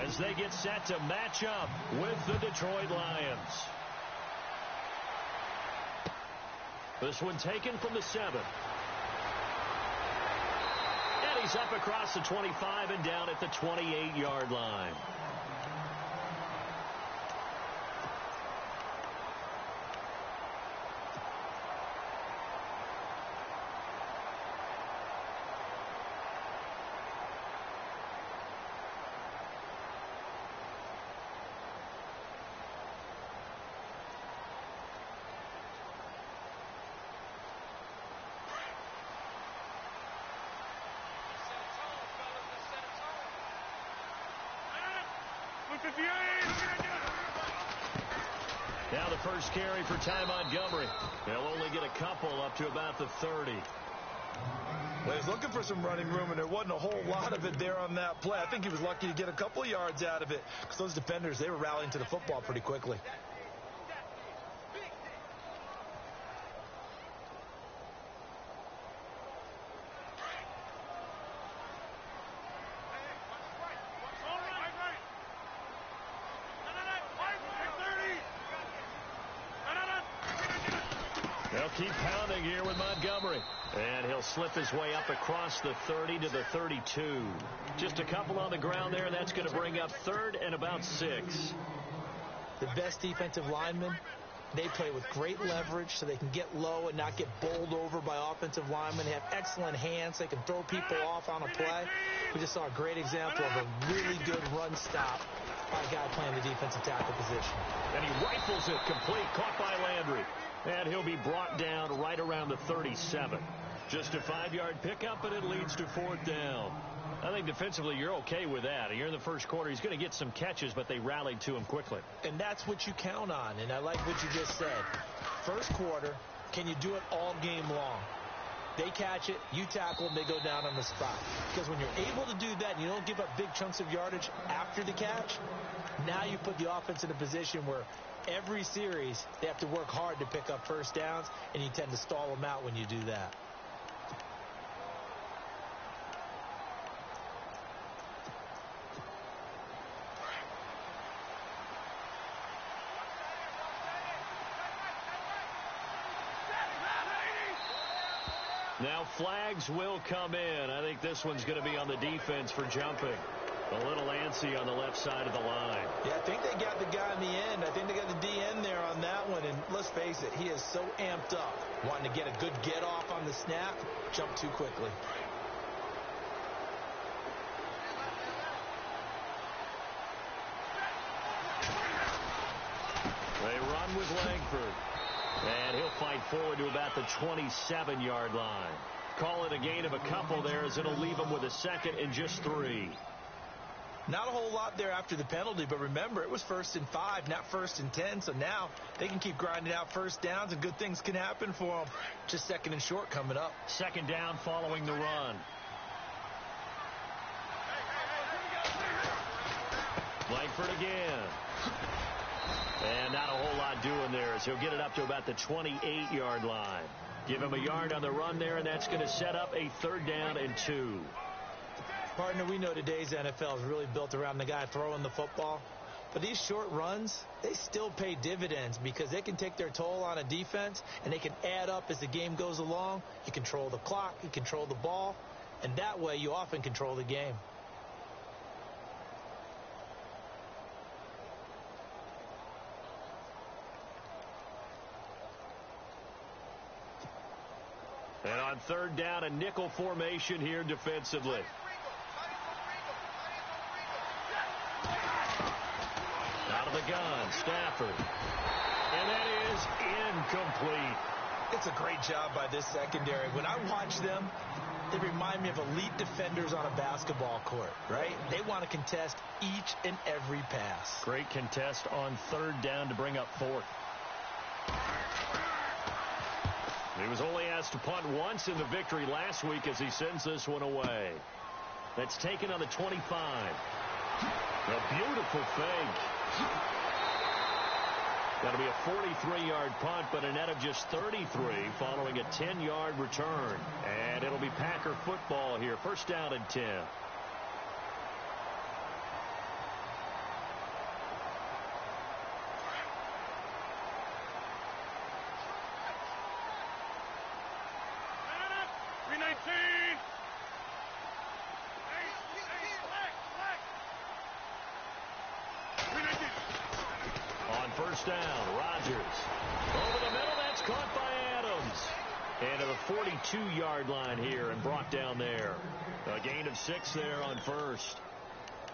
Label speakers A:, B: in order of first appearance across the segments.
A: as they get set to match up with the Detroit Lions. This one taken from the 7. And he's up across the 25 and down at the 28-yard line. Now the first carry for Ty Montgomery. They'll only get a couple up to about the 30.
B: Well, he was looking for some running room, and there wasn't a whole lot of it there on that play. I think he was lucky to get a couple of yards out of it because those defenders, they were rallying to the football pretty quickly.
A: They'll keep pounding here with Montgomery. And he'll slip his way up across the 30 to the 32. Just a couple on the ground there. That's going to bring up 3rd and about 6.
B: The best defensive linemen, they play with great leverage so they can get low and not get bowled over by offensive linemen. They have excellent hands. They can throw people off on a play. We just saw a great example of a really good run stop by a guy playing the defensive tackle position.
A: And he rifles it complete, caught by Landry. And he'll be brought down right around the 37. Just a 5-yard pickup, and it leads to 4th down. I think defensively you're okay with that. Here in the first quarter, he's going to get some catches, but they rallied to him quickly.
B: And that's what you count on, and I like what you just said. First quarter, can you do it all game long? They catch it, you tackle them, they go down on the spot. Because when you're able to do that and you don't give up big chunks of yardage after the catch, now you put the offense in a position where every series they have to work hard to pick up first downs, and you tend to stall them out when you do that.
A: Now flags will come in. I think this one's going to be on the defense for jumping. A little antsy on the left side of the line.
B: Yeah, I think they got the guy in the end. I think they got the DN there on that one. And let's face it, he is so amped up, wanting to get a good get off on the snap, jump too quickly.
A: They run with Langford. And he'll fight forward to about the 27-yard line. Call it a gain of a couple there, as it'll leave him with a 2nd and just 3.
B: Not a whole lot there after the penalty, but remember, it was 1st and 5, not 1st and 10, so now they can keep grinding out first downs, and good things can happen for them. Just 2nd and short coming up.
A: 2nd down following the run. Langford again. And not a whole lot doing there, as he'll get it up to about the 28-yard line. Give him a yard on the run there, and that's going to set up a 3rd down and 2.
B: Partner, we know today's NFL is really built around the guy throwing the football. But these short runs, they still pay dividends because they can take their toll on a defense, and they can add up as the game goes along. You control the clock, you control the ball, and that way you often control the game.
A: And on 3rd down, a nickel formation here defensively. Out of the gun, Stafford. And that is incomplete.
B: It's a great job by this secondary. When I watch them, they remind me of elite defenders on a basketball court, right? They want to contest each and every pass.
A: Great contest on 3rd down to bring up 4th. He was only asked to punt once in the victory last week as he sends this one away. That's taken on the 25. A beautiful fake. That'll be a 43-yard punt, but a net of just 33 following a 10-yard return. And it'll be Packer football here. 1st down and 10. first down. Rodgers. Over the middle, that's caught by Adams. And to the 42-yard line here and brought down there. A gain of 6 there on first.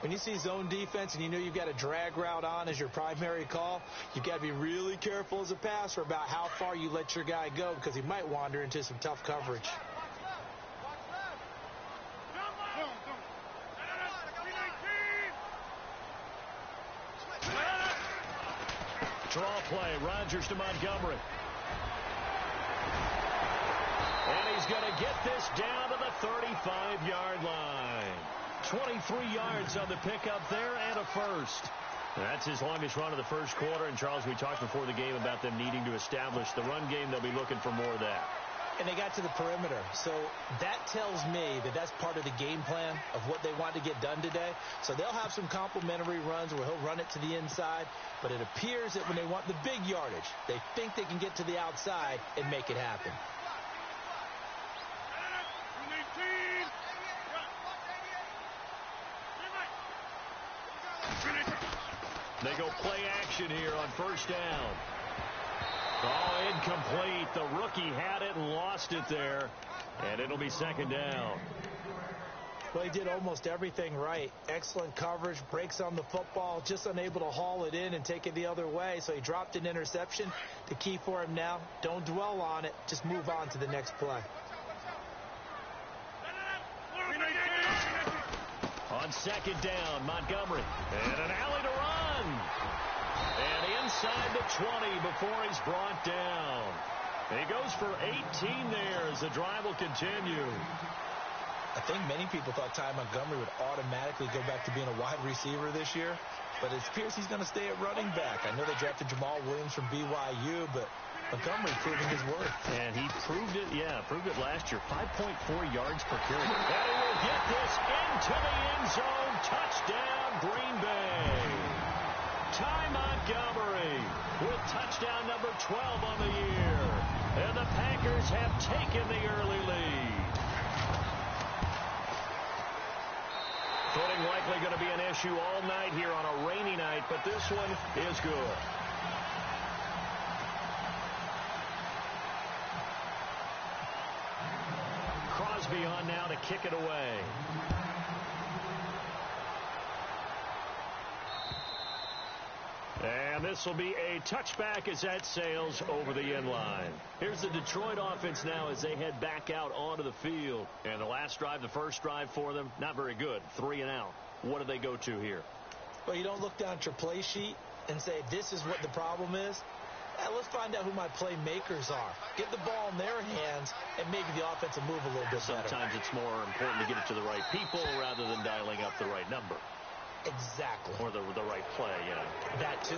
B: When you see zone defense and you know you've got a drag route on as your primary call, you've got to be really careful as a passer about how far you let your guy go because he might wander into some tough coverage.
A: Draw play. Rodgers to Montgomery. And he's going to get this down to the 35-yard line. 23 yards on the pickup there and a first. That's his longest run of the first quarter. And, Charles, we talked before the game about them needing to establish the run game. They'll be looking for more of that.
B: And they got to the perimeter. So that tells me that that's part of the game plan of what they want to get done today. So they'll have some complementary runs where he'll run it to the inside. But it appears that when they want the big yardage, they think they can get to the outside and make it happen.
A: They go play action here on first down. Oh, incomplete. The rookie had it and lost it there. And it'll be second down.
B: Well, he did almost everything right. Excellent coverage, breaks on the football, just unable to haul it in and take it the other way. So he dropped an interception. The key for him now, don't dwell on it. Just move on to the next play.
A: On second down, Montgomery. And an alley to run. And inside the 20 before he's brought down. He goes for 18 there as the drive will continue.
B: I think many people thought Ty Montgomery would automatically go back to being a wide receiver this year, but it appears he's going to stay at running back. I know they drafted Jamal Williams from BYU, but Montgomery proving his worth.
A: And he proved it, proved it last year. 5.4 yards per carry. And he will get this into the end zone. Touchdown, Green Bay. Ty Montgomery with touchdown number 12 on the year. And the Packers have taken the early lead. Footing likely going to be an issue all night here on a rainy night, but this one is good. Crosby on now to kick it away. And this will be a touchback as that sails over the end line. Here's the Detroit offense now as they head back out onto the field. And the last drive, the first drive for them, not very good. 3 and out. What do they go to here?
B: Well, you don't look down at your play sheet and say, this is what the problem is. Let's find out who my playmakers are. Get the ball in their hands, and maybe the offense will move a little bit better.
A: Sometimes it's more important to get it to the right people rather than dialing up the right number.
B: Exactly.
A: Or the right play, yeah.
B: That too.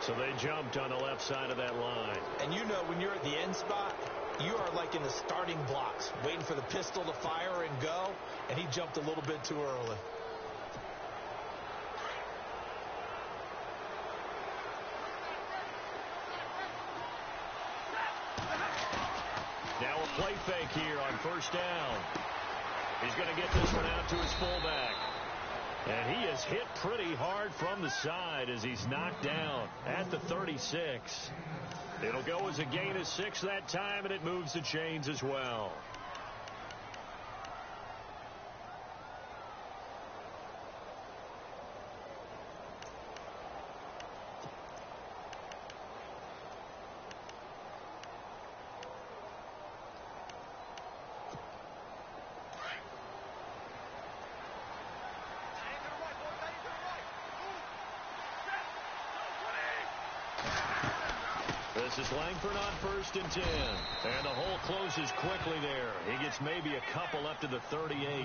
A: So they jumped on the left side of that line.
B: And you know when you're at the end spot, you are like in the starting blocks, waiting for the pistol to fire and go, and he jumped a little bit too early.
A: Now a play fake here on first down. He's going to get this one out to his fullback. And he is hit pretty hard from the side as he's knocked down at the 36. It'll go as a gain of 6 that time, and it moves the chains as well. This is Langford on first and 10. And the hole closes quickly there. He gets maybe a couple up to the 38.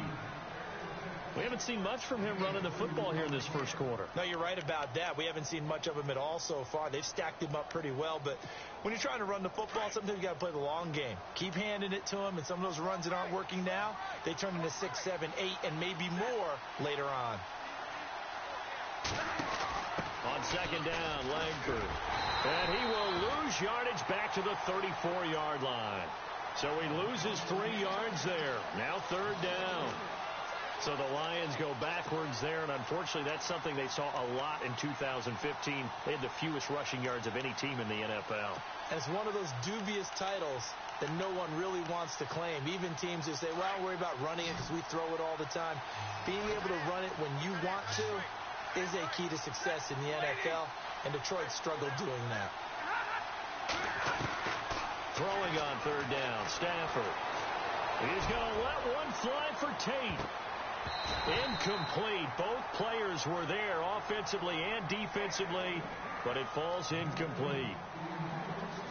A: We haven't seen much from him running the football here in this first quarter.
B: No, you're right about that. We haven't seen much of him at all so far. They've stacked him up pretty well. But when you're trying to run the football, sometimes you got to play the long game. Keep handing it to him, and some of those runs that aren't working now, they turn into 6, 7, 8, and maybe more later on.
A: On second down, Langford. And he will lose yardage back to the 34-yard line. So he loses 3 yards there. Now third down. So the Lions go backwards there, and unfortunately that's something they saw a lot in 2015. They had the fewest rushing yards of any team in the NFL.
B: And it's one of those dubious titles that no one really wants to claim. Even teams who say, well, I don't worry about running it because we throw it all the time. Being able to run it when you want to is a key to success in the NFL, and Detroit struggled doing that.
A: Throwing on third down, Stafford. He's going to let one fly for Tate. Incomplete. Both players were there offensively and defensively, but it falls incomplete.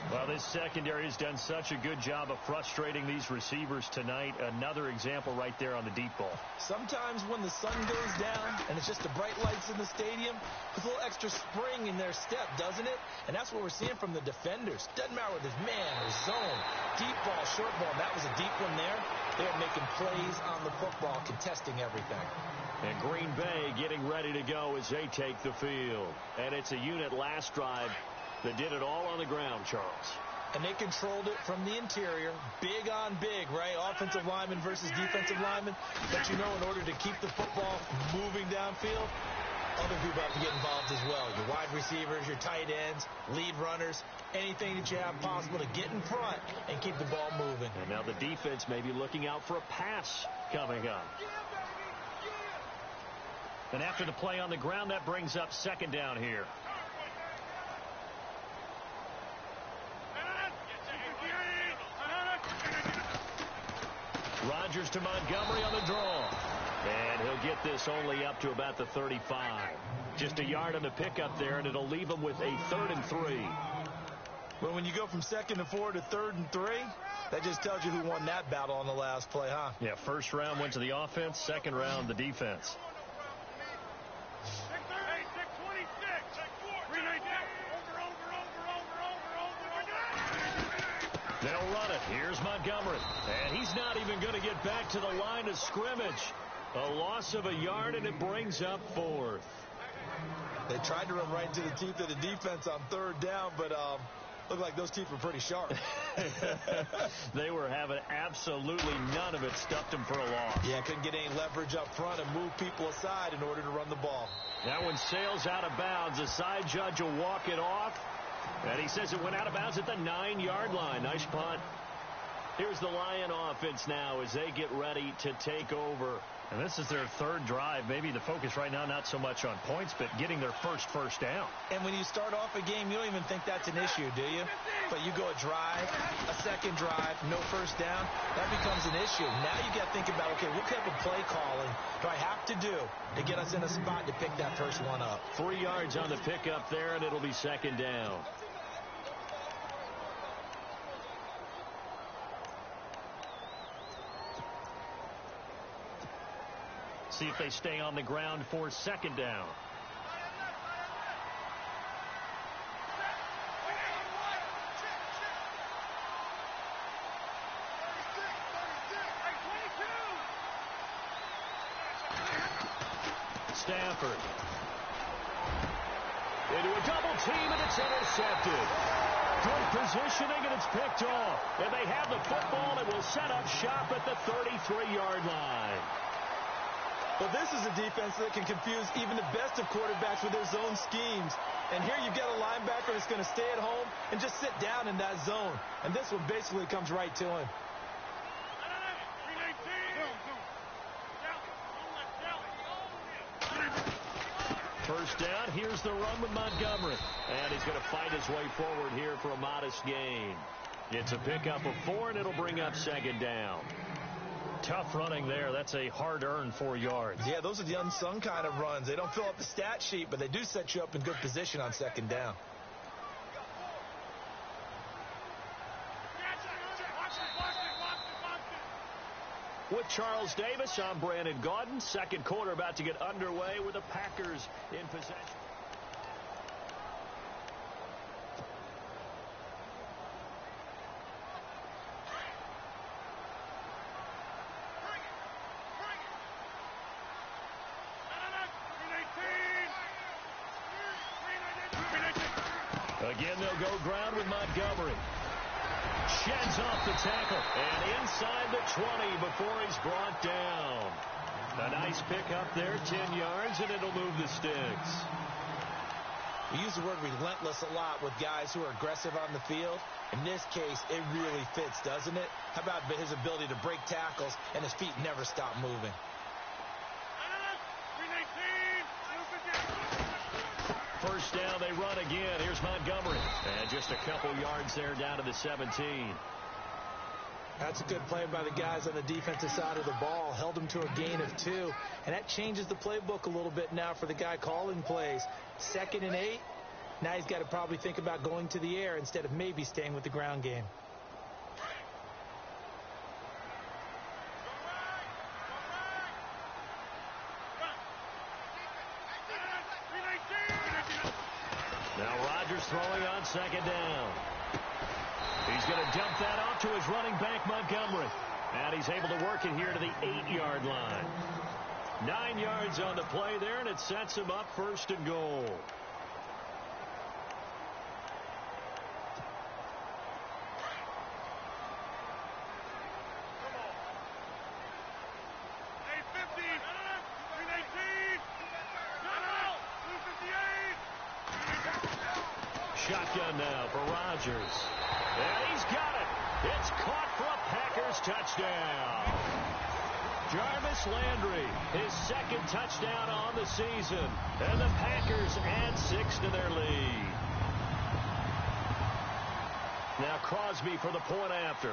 A: Well, this secondary has done such a good job of frustrating these receivers tonight. Another example right there on the deep ball.
B: Sometimes when the sun goes down and it's just the bright lights in the stadium, there's a little extra spring in their step, doesn't it? And that's what we're seeing from the defenders. Doesn't matter whether it's man or zone, deep ball, short ball. That was a deep one there. They're making plays on the football, contesting everything.
A: And Green Bay getting ready to go as they take the field. And it's a unit last drive that did it all on the ground, Charles.
B: And they controlled it from the interior. Big on big, right? Offensive lineman versus defensive lineman. But you know, in order to keep the football moving downfield, other people have to get involved as well. Your wide receivers, your tight ends, lead runners, anything that you have possible to get in front and keep the ball moving.
A: And now the defense may be looking out for a pass coming up. And after the play on the ground, that brings up second down here. Rodgers to Montgomery on the draw. And he'll get this only up to about the 35. Just a yard on the pickup there, and it'll leave him with a 3rd and 3.
B: Well, when you go from 2nd and 4 to 3rd and 3, that just tells you who won that battle on the last play, huh?
A: Yeah, first round went to the offense, second round the defense. They'll run it. Here's Montgomery. And he's not even going to get back to the line of scrimmage. A loss of a yard, and it brings up 4th.
B: They tried to run right into the teeth of the defense on 3rd down, but looked like those teeth were pretty sharp.
A: They were having absolutely none of it. Stuffed them for a loss.
B: Yeah, couldn't get any leverage up front and move people aside in order to run the ball.
A: That one sails out of bounds. The side judge will walk it off. And he says it went out of bounds at the 9-yard line. Nice punt. Here's the Lion offense now as they get ready to take over. And this is their 3rd drive. Maybe the focus right now, not so much on points, but getting their first down.
B: And when you start off a game, you don't even think that's an issue, do you? But you go a drive, a second drive, no first down, that becomes an issue. Now you got to think about, okay, what type of play calling do I have to do to get us in a spot to pick that first one up?
A: 3 yards on the pickup there, and it'll be 2nd down. See if they stay on the ground for 2nd down. Stafford. Into a double team, and it's intercepted. Good positioning, and it's picked off. And they have the football and will set up shop at the 33-yard line.
B: Well, this is a defense that can confuse even the best of quarterbacks with their zone schemes. And here you've got a linebacker that's going to stay at home and just sit down in that zone. And this one basically comes right to him.
A: First down, here's the run with Montgomery. And he's going to fight his way forward here for a modest gain. It's a pickup of 4, and it'll bring up 2nd down. Tough running there. That's a hard-earned 4 yards.
B: Yeah, those are the unsung kind of runs. They don't fill up the stat sheet, but they do set you up in good position on 2nd down.
A: With Charles Davis, I'm Brandon Gaudin. 2nd quarter about to get underway with the Packers in possession. Again, they'll go ground with Montgomery. Sheds off the tackle. And inside the 20 before he's brought down. A nice pickup there, 10 yards, and it'll move the sticks.
B: We use the word relentless a lot with guys who are aggressive on the field. In this case, it really fits, doesn't it? How about his ability to break tackles and his feet never stop moving?
A: First down, they run again. Here's Montgomery. And just a couple yards there down to the 17.
B: That's a good play by the guys on the defensive side of the ball. Held them to a gain of 2. And that changes the playbook a little bit now for the guy calling plays. 2nd and 8. Now he's got to probably think about going to the air instead of maybe staying with the ground game.
A: Now Rodgers throwing on 2nd down. He's going to dump that off to his running back, Montgomery. And he's able to work it here to the 8-yard line. 9 yards on the play there, and it sets him up 1st and goal. Shotgun now for Rodgers. And he's got it. It's caught for a Packers touchdown. Jarvis Landry, his 2nd touchdown on the season. And the Packers add 6 to their lead. Now Crosby for the point after.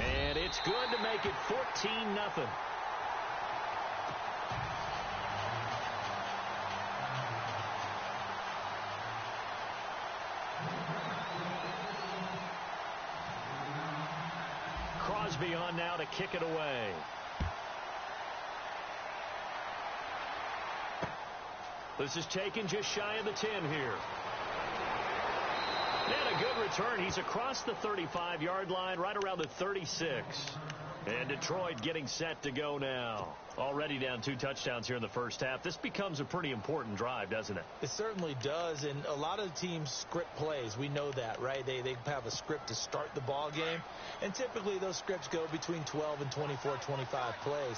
A: And it's good to make it 14-0. Crosby on now to kick it away. This is taken just shy of the 10 here. And a good return. He's across the 35-yard line, right around the 36. And Detroit getting set to go now. Already down 2 touchdowns here in the first half. This becomes a pretty important drive, doesn't it?
B: It certainly does, and a lot of teams script plays. We know that, right? They have a script to start the ball game, and typically those scripts go between 12 and 24, 25 plays.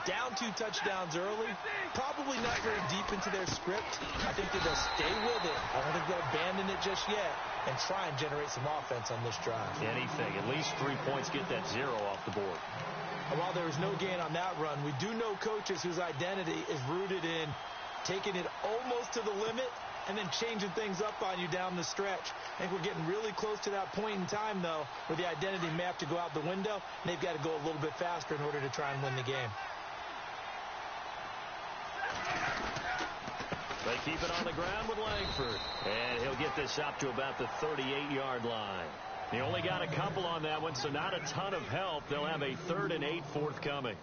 B: Down 2 touchdowns early, probably not very deep into their script. I think that they'll stay with it. I don't think they'll abandon it just yet and try and generate some offense on this drive.
A: Anything. At least 3 points, get that 0 off the board.
B: And while there was no gain on that run, we do know coaches whose identity is rooted in taking it almost to the limit and then changing things up on you down the stretch. I think we're getting really close to that point in time, though, where the identity may have to go out the window, and they've got to go a little bit faster in order to try and win the game.
A: They keep it on the ground with Langford. And he'll get this up to about the 38-yard line. He only got a couple on that one, so not a ton of help. They'll have a 3rd and 8 forthcoming.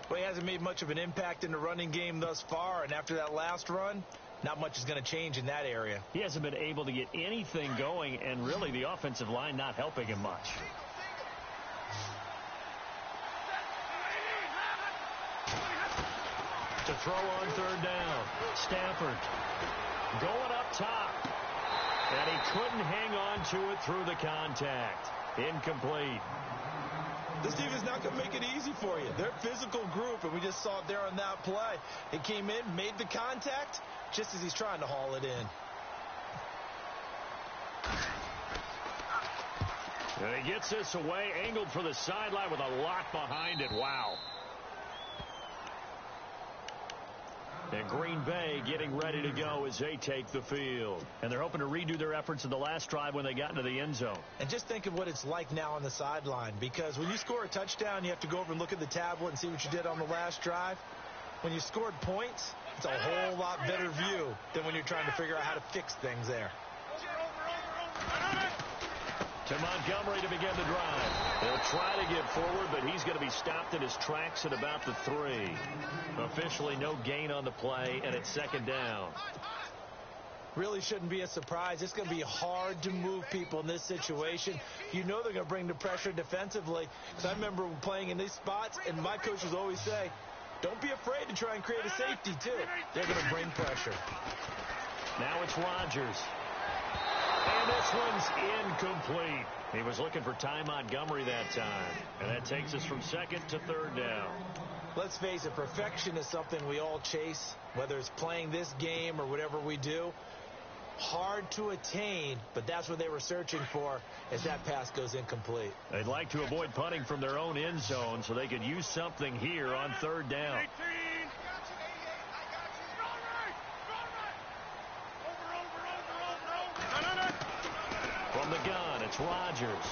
B: Well, he hasn't made much of an impact in the running game thus far, and after that last run, not much is going to change in that area.
A: He hasn't been able to get anything going, and really the offensive line not helping him much. To throw on 3rd down. Stafford going up top. And he couldn't hang on to it through the contact. Incomplete.
B: This team is not going to make it easy for you. They're a physical group, and we just saw it there on that play. He came in, made the contact, just as he's trying to haul it in.
A: And he gets this away, angled for the sideline with a lot behind it. Wow. And Green Bay getting ready to go as they take the field. And they're hoping to redo their efforts in the last drive when they got into the end zone.
B: And just think of what it's like now on the sideline, because when you score a touchdown, you have to go over and look at the tablet and see what you did on the last drive. When you scored points, it's a whole lot better view than when you're trying to figure out how to fix things there.
A: To Montgomery to begin the drive. They'll try to get forward, but he's going to be stopped in his tracks at about the 3. Officially no gain on the play, and it's 2nd down.
B: Really shouldn't be a surprise. It's going to be hard to move people in this situation. You know they're going to bring the pressure defensively. Because I remember playing in these spots, and my coaches always say, Don't be afraid to try and create a safety, too. They're going to bring pressure.
A: Now it's Rodgers. And this one's incomplete. He was looking for Ty Montgomery that time. And that takes us from second to third down.
B: Let's face it, perfection is something we all chase, whether it's playing this game or whatever we do. Hard to attain, but that's what they were searching for as that pass goes incomplete.
A: They'd like to avoid punting from their own end zone so they could use something here on third down. From the gun, it's Rodgers.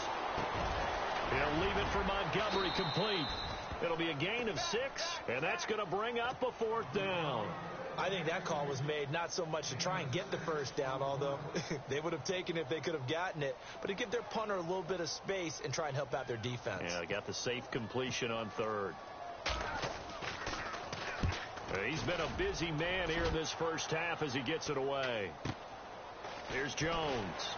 A: He'll leave it for Montgomery, complete. It'll be a gain of 6, and that's going to bring up a 4th down.
B: I think that call was made not so much to try and get the first down, although they would have taken it if they could have gotten it, but to give their punter a little bit of space and try and help out their defense.
A: Yeah, they got the safe completion on third. He's been a busy man here in this first half as he gets it away. Here's Jones.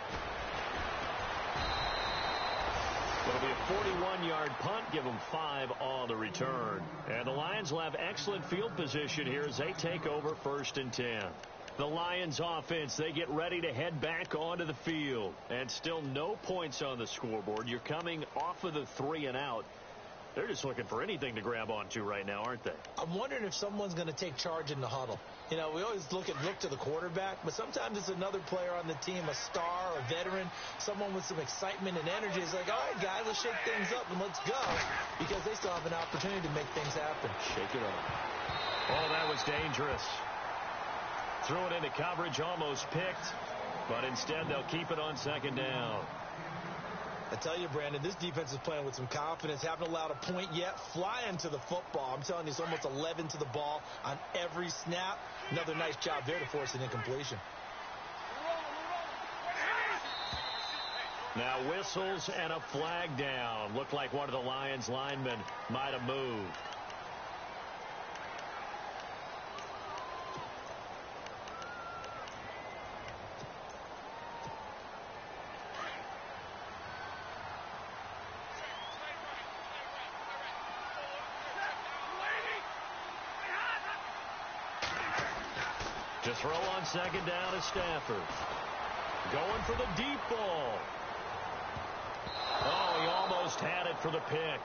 A: It'll be a 41-yard punt, give them 5 on the return. And the Lions will have excellent field position here as they take over 1st and 10. The Lions offense, they get ready to head back onto the field. And still no points on the scoreboard. You're coming off of the 3 and out. They're just looking for anything to grab onto right now, aren't they?
B: I'm wondering if someone's going to take charge in the huddle. You know, we always look to the quarterback, but sometimes it's another player on the team, a star, a veteran, someone with some excitement and energy. It's like, all right, guys, let's shake things up and let's go, because they still have an opportunity to make things happen.
A: Shake it up. Oh, that was dangerous. Threw it into coverage, almost picked, but instead they'll keep it on 2nd down.
B: I tell you, Brandon, this defense is playing with some confidence. Haven't allowed a point yet. Flying to the football. I'm telling you, it's almost 11 to the ball on every snap. Another nice job there to force an incompletion.
A: Now whistles and a flag down. Looked like one of the Lions linemen might have moved. To throw on 2nd down is Stafford. Going for the deep ball. Oh, he almost had it for the pick.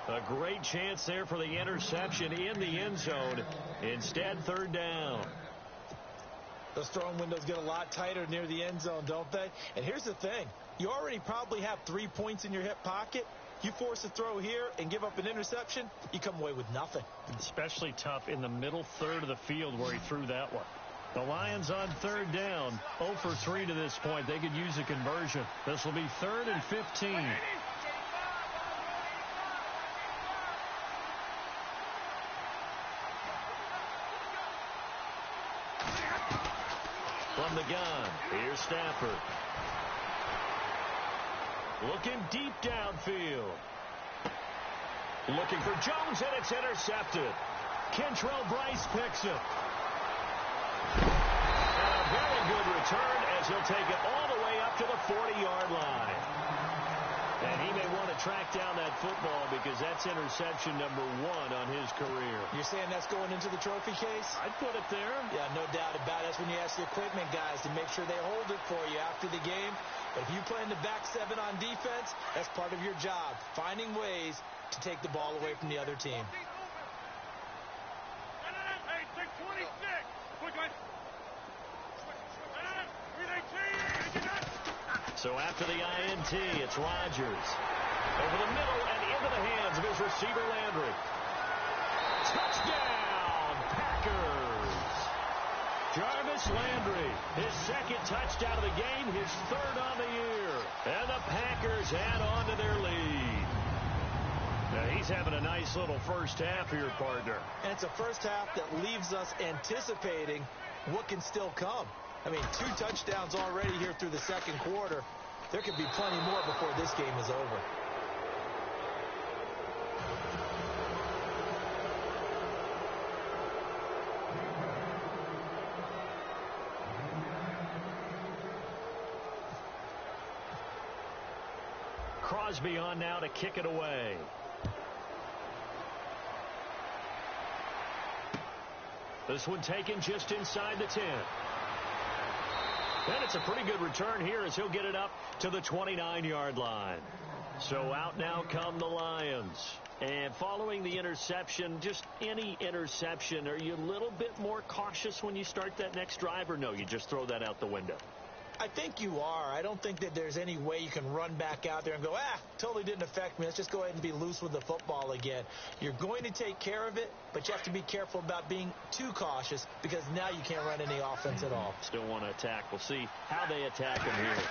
A: A great chance there for the interception in the end zone. Instead, 3rd down.
B: Those throwing windows get a lot tighter near the end zone, don't they? And here's the thing. You already probably have 3 points in your hip pocket. You force a throw here and give up an interception, you come away with nothing.
A: Especially tough in the middle third of the field where he threw that one. The Lions on 3rd down, 0 for 3 to this point. They could use a conversion. This will be 3rd and 15. From the gun, here's Stafford. Looking deep downfield. Looking for Jones, and it's intercepted. Kentrell Brice picks it. And a very good return as he'll take it all the way up to the 40-yard line. And he may want to track down that football because that's interception number 1 on his career.
B: You're saying that's going into the trophy case?
A: I'd put it there.
B: Yeah, no doubt about it. That's when you ask the equipment guys to make sure they hold it for you after the game. But if you play in the back 7 on defense, that's part of your job, finding ways to take the ball away from the other team.
A: So after the INT, it's Rodgers. Over the middle and into the hands of his receiver, Landry. Touchdown, Packers! Jarvis Landry, his 2nd touchdown of the game, his 3rd on the year. And the Packers add on to their lead. Now he's having a nice little first half here, partner.
B: And it's a first half that leaves us anticipating what can still come. I mean, 2 touchdowns already here through the 2nd quarter. There could be plenty more before this game is over.
A: Crosby on now to kick it away. This one taken just inside the 10. And it's a pretty good return here as he'll get it up to the 29-yard line. So out now come the Lions. And following the interception, just any interception, are you a little bit more cautious when you start that next drive, or no, you just throw that out the window?
B: I think you are. I don't think that there's any way you can run back out there and go, totally didn't affect me. Let's just go ahead and be loose with the football again. You're going to take care of it, but you have to be careful about being too cautious because now you can't run any offense at all.
A: Still want to attack. We'll see how they attack him here.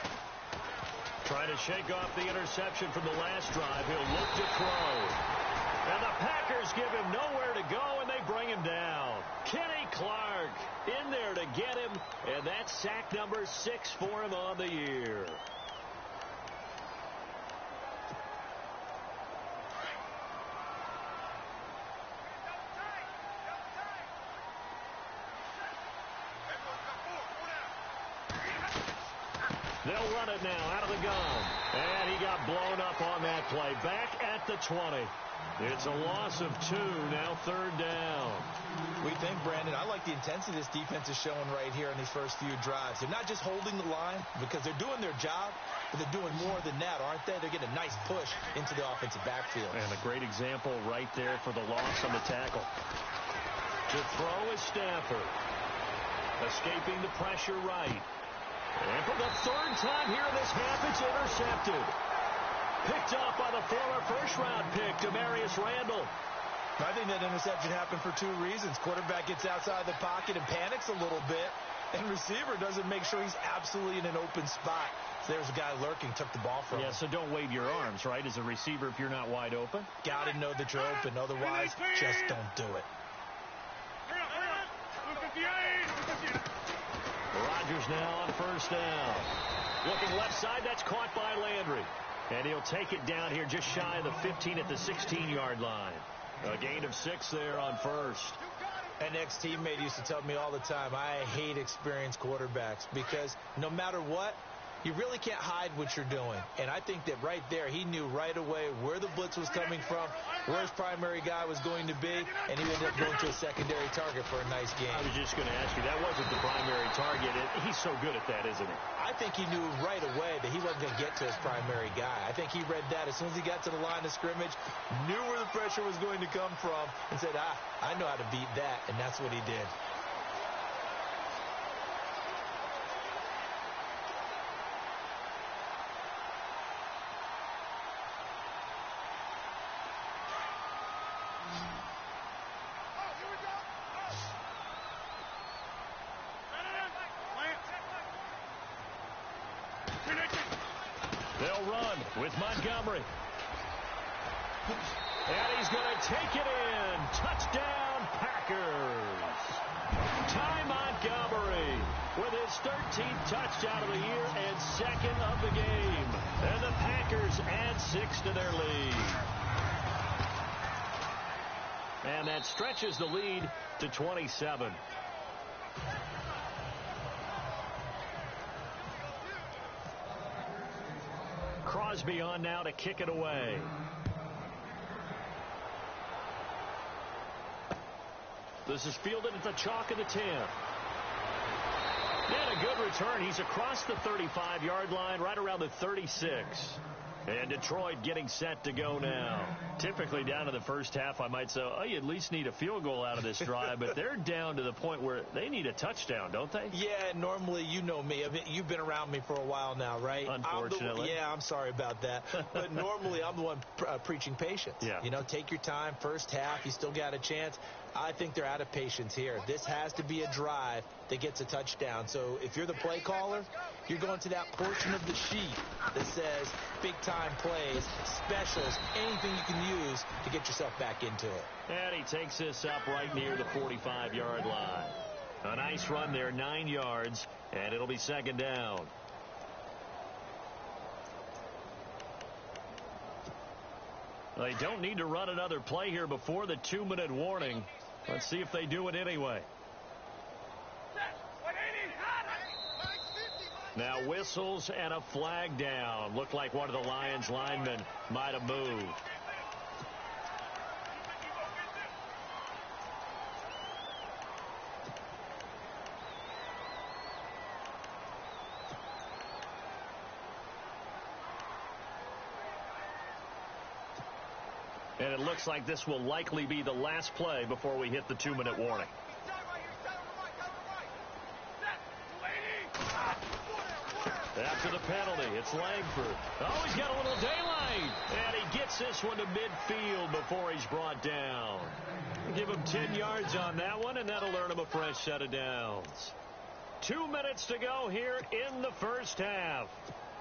A: Trying to shake off the interception from the last drive. He'll look to throw. And the Packers give him nowhere to go, and they bring him down. Kenny Clark in there to get him, and that's sack number 6 for him on the year. They'll run it now out of the gun. And he got blown up on that play. Back at the 20. It's a loss of 2, now 3rd down.
B: We think, Brandon, I like the intensity this defense is showing right here in these first few drives. They're not just holding the line because they're doing their job, but they're doing more than that, aren't they? They're getting a nice push into the offensive backfield.
A: And a great example right there for the loss on the tackle. To throw is Stafford. Escaping the pressure right. And for the 3rd time here in this half, it's intercepted. Picked off by the former first-round pick, Demarius Randall.
B: I think that interception happened for 2 reasons. Quarterback gets outside the pocket and panics a little bit, and receiver doesn't make sure he's absolutely in an open spot. So there's a guy lurking, took the ball from him.
A: Yeah, so don't wave your arms, right, as a receiver if you're not wide open.
B: Got to know that you're open. Otherwise, just don't do it.
A: Rodgers now on 1st down. Looking left side, that's caught by Landry. And he'll take it down here just shy of the 15 at the 16-yard line. A gain of 6 there on 1st.
B: An ex-teammate used to tell me all the time, I hate experienced quarterbacks because no matter what, you really can't hide what you're doing. And I think that right there, he knew right away where the blitz was coming from, where his primary guy was going to be, and he ended up going to a secondary target for a nice game.
A: I was just going to ask you, that wasn't the primary target. He's so good at that, isn't he?
B: I think he knew right away that he wasn't going to get to his primary guy. I think he read that as soon as he got to the line of scrimmage, knew where the pressure was going to come from, and said, I know how to beat that, and that's what he did.
A: They'll run with Montgomery. And he's going to take it in. Touchdown, Packers. Ty Montgomery with his 13th touchdown of the year and 2nd of the game. And the Packers add 6 to their lead. And that stretches the lead to 27. Crosby on now to kick it away. This is fielded at the chalk of the 10. And a good return. He's across the 35-yard line, right around the 36. And Detroit getting set to go now. Typically down to the first half, I might say, you at least need a field goal out of this drive. But they're down to the point where they need a touchdown, don't they?
B: Yeah, normally, you know me. I mean, you've been around me for a while now, right?
A: Unfortunately.
B: I'm sorry about that. But normally, I'm the one preaching patience.
A: Yeah.
B: You know, take your time. First half, you still got a chance. I think they're out of patience here. This has to be a drive that gets a touchdown. So if you're the play caller, you're going to that portion of the sheet that says big-time plays, specials, anything you can use to get yourself back into it.
A: And he takes this up right near the 45-yard line. A nice run there, 9 yards, and it'll be 2nd down. They don't need to run another play here before the 2-minute warning. Let's see if they do it anyway. Now whistles and a flag down. Looked like one of the Lions linemen might have moved. And it looks like this will likely be the last play before we hit the 2-minute warning. After the penalty, it's Langford. Oh, he's got a little daylight. And he gets this one to midfield before he's brought down. Give him 10 yards on that one, and that'll earn him a fresh set of downs. 2 minutes to go here in the first half.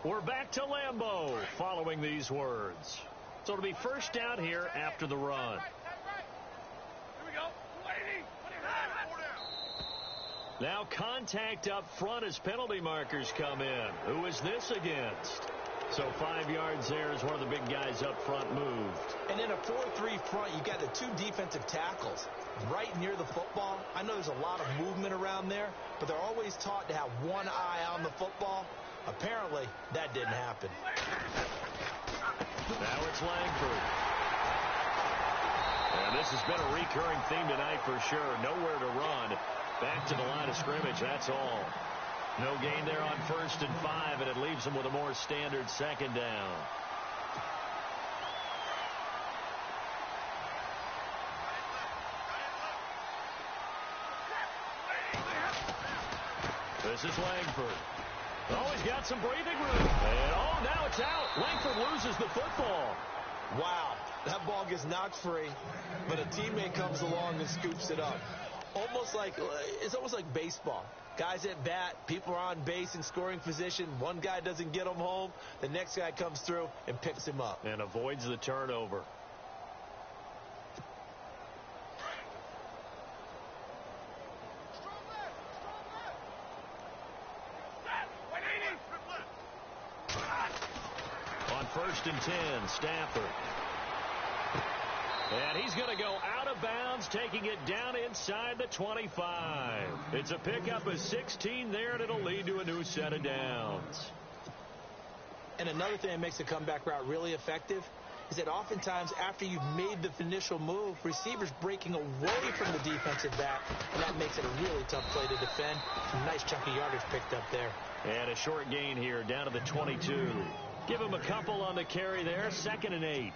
A: We're back to Lambeau following these words. So it'll be first down here after the run. Now contact up front as penalty markers come in. Who is this against? So 5 yards there as one of the big guys up front moved.
B: And in a 4-3 front, you got the 2 defensive tackles right near the football. I know there's a lot of movement around there, but they're always taught to have one eye on the football. Apparently, that didn't happen.
A: Now it's Langford. And this has been a recurring theme tonight for sure. Nowhere to run. Back to the line of scrimmage, that's all. No gain there on 1st and 5, and it leaves them with a more standard second down. This is Langford. Oh, he's got some breathing room. And oh, now it's out. Langford loses the football.
B: Wow, that ball gets knocked free, but a teammate comes along and scoops it up. It's almost like baseball. Guys at bat, people are on base in scoring position. One guy doesn't get him home. The next guy comes through and picks him up.
A: And avoids the turnover. On 1st and 10, Stafford. And he's going to go out of bounds, taking it down inside the 25. It's a pickup of 16 there, and it'll lead to a new set of downs.
B: And another thing that makes the comeback route really effective is that oftentimes after you've made the initial move, receivers breaking away from the defensive back, and that makes it a really tough play to defend. Some nice chunky yardage picked up there.
A: And a short gain here down to the 22. Give him a couple on the carry there, 2nd and 8.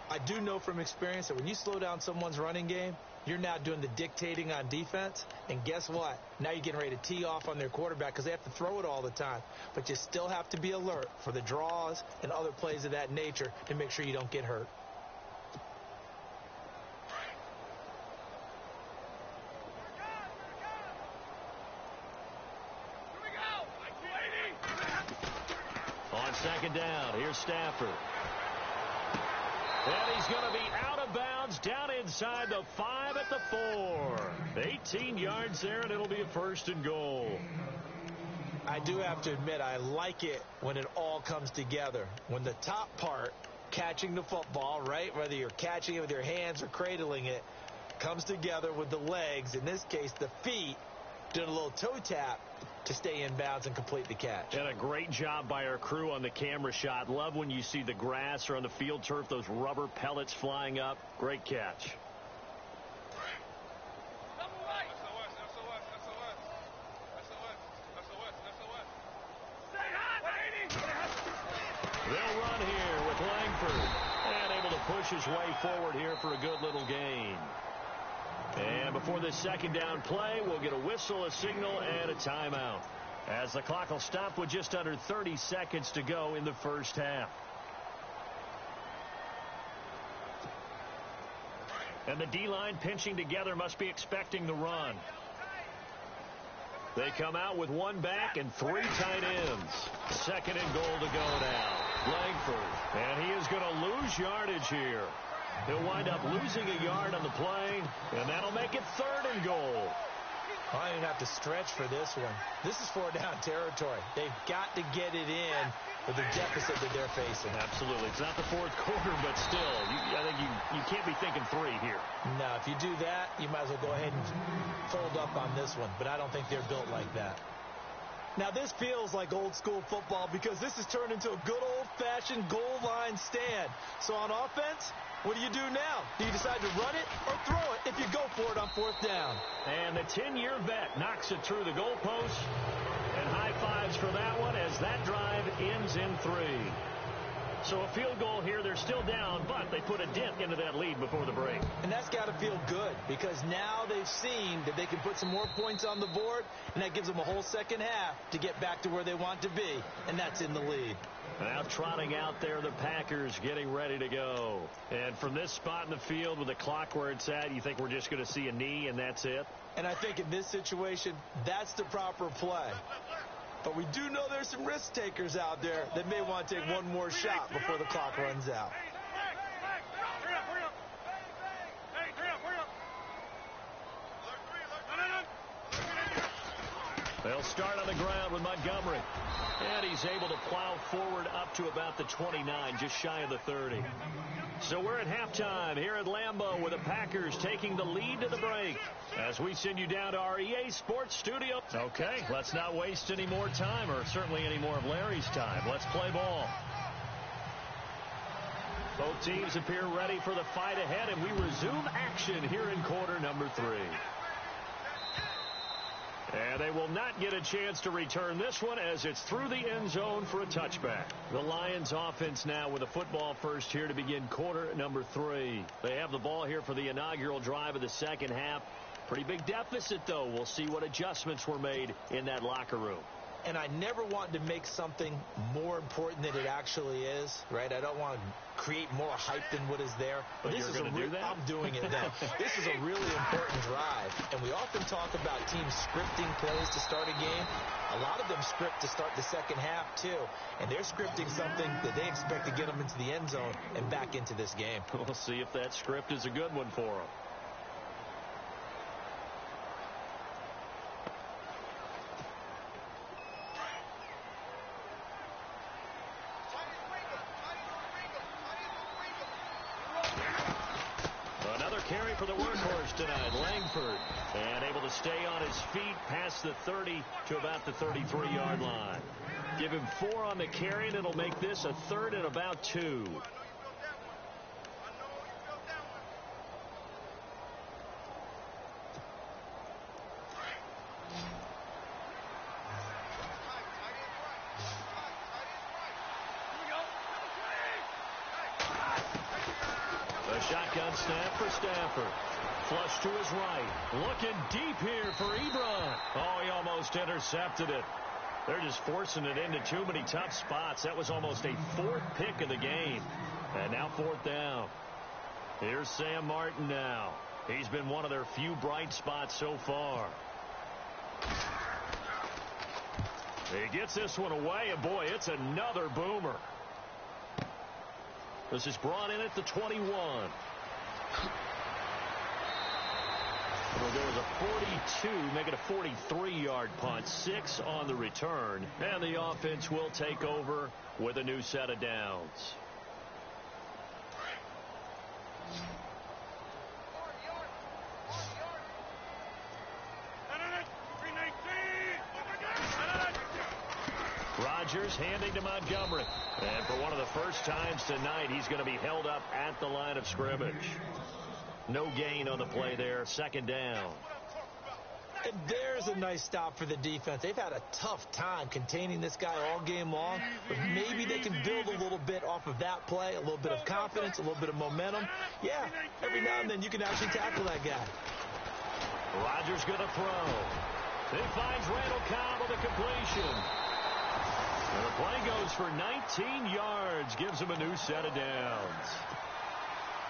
B: I do know from experience that when you slow down someone's running game, you're now doing the dictating on defense. And guess what? Now you're getting ready to tee off on their quarterback because they have to throw it all the time. But you still have to be alert for the draws and other plays of that nature to make sure you don't get hurt.
A: On 2nd down, here's Stafford. And he's going to be out of bounds down inside the 5 at the 4. 18 yards there, and it'll be a 1st and goal.
B: I do have to admit, I like it when it all comes together. When the top part, catching the football, right, whether you're catching it with your hands or cradling it, comes together with the legs, in this case the feet, doing a little toe tap to stay in bounds and complete the catch.
A: And a great job by our crew on the camera shot. Love when you see the grass or on the field turf, those rubber pellets flying up. Great catch. They'll run here with Langford. And able to push his way forward here for a good little gain. And before this 2nd down play, we'll get a whistle, a signal, and a timeout, as the clock will stop with just under 30 seconds to go in the first half. And the D-line pinching together must be expecting the run. They come out with 1 back and 3 tight ends. 2nd and goal to go now. Langford, and he is going to lose yardage here. He'll wind up losing a yard on the play, and that'll make it 3rd and goal.
B: I don't even have to stretch for this one. This is 4-down territory. They've got to get it in with the deficit that they're facing.
A: Absolutely. It's not the 4th quarter, but still, I think you can't be thinking 3 here.
B: No, if you do that, you might as well go ahead and fold up on this one, but I don't think they're built like that. Now, this feels like old-school football because this has turned into a good old-fashioned goal line stand. So on offense, what do you do now? Do you decide to run it or throw it if you go for it on 4th down?
A: And the 10-year vet knocks it through the goalpost. And high fives for that one as that drive ends in 3. So a field goal here. They're still down, but they put a dent into that lead before the break.
B: And that's got to feel good because now they've seen that they can put some more points on the board, and that gives them a whole second half to get back to where they want to be, and that's in the lead.
A: Now trotting out there, the Packers getting ready to go. And from this spot in the field with the clock where it's at, you think we're just going to see a knee and that's it?
B: And I think in this situation, that's the proper play. But we do know there's some risk takers out there that may want to take one more shot before the clock runs out.
A: They'll start on the ground with Montgomery. And he's able to plow forward up to about the 29, just shy of the 30. So we're at halftime here at Lambeau with the Packers taking the lead to the break as we send you down to our EA Sports studio. Okay, let's not waste any more time, or certainly any more of Larry's time. Let's play ball. Both teams appear ready for the fight ahead, and we resume action here in quarter number 3. And they will not get a chance to return this one as it's through the end zone for a touchback. The Lions offense now with a football first here to begin quarter number 3. They have the ball here for the inaugural drive of the second half. Pretty big deficit, though. We'll see what adjustments were made in that locker room.
B: And I never want to make something more important than it actually is, right? I don't want to create more hype than what is there.
A: But
B: this
A: you're
B: is
A: going to do that?
B: I'm doing it now. This is a really important drive. And we often talk about teams scripting plays to start a game. A lot of them script to start the second half, too. And they're scripting something that they expect to get them into the end zone and back into this game.
A: We'll see if that script is a good one for them. Carry for the workhorse tonight, Langford, and able to stay on his feet past the 30 to about the 33-yard line. Give him 4 on the carry, and it'll make this a 3rd and about 2. Shotgun snap for Stafford. Flush to his right. Looking deep here for Ebron. Oh, he almost intercepted it. They're just forcing it into too many tough spots. That was almost a 4th pick of the game. And now 4th down. Here's Sam Martin now. He's been one of their few bright spots so far. He gets this one away, and boy, it's another boomer. This is brought in at the 21. It'll go as a 42, make it a 43-yard punt. 6 on the return. And the offense will take over with a new set of downs. Rodgers handing to Montgomery. And for one of the first times tonight, he's going to be held up at the line of scrimmage. No gain on the play there. 2nd down.
B: And there's a nice stop for the defense. They've had a tough time containing this guy all game long, but maybe they can build a little bit off of that play, a little bit of confidence, a little bit of momentum. Yeah, every now and then you can actually tackle that guy.
A: Rodgers going to throw. He finds Randall Cobb with a completion. And the play goes for 19 yards, gives him a new set of downs.